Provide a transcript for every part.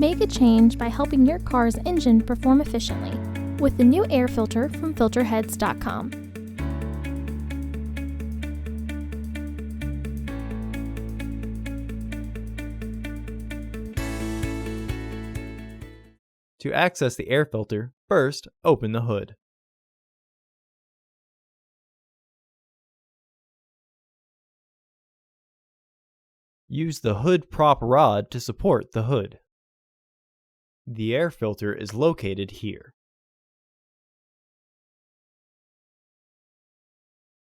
Make a change by helping your car's engine perform efficiently with the new air filter from Filterheads.com. To access the air filter, first open the hood. Use the hood prop rod to support the hood. The air filter is located here.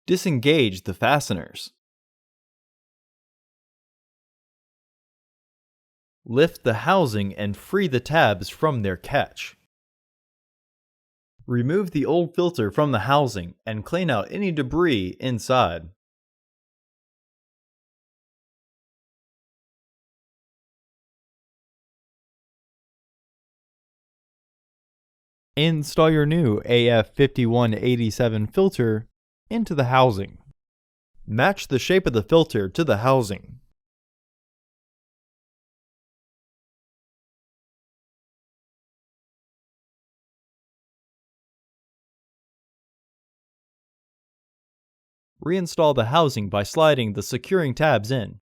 Disengage the fasteners. Lift the housing and free the tabs from their catch. Remove the old filter from the housing and clean out any debris inside. Install your new AF5187 filter into the housing. Match the shape of the filter to the housing. Reinstall the housing by sliding the securing tabs in.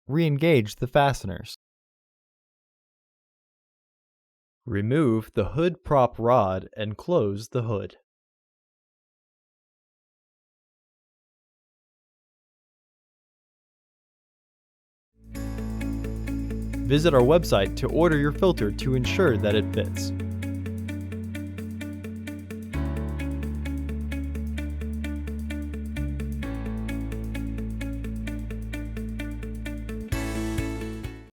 Re-engage the fasteners. Remove the hood prop rod and close the hood. Visit our website to order your filter to ensure that it fits.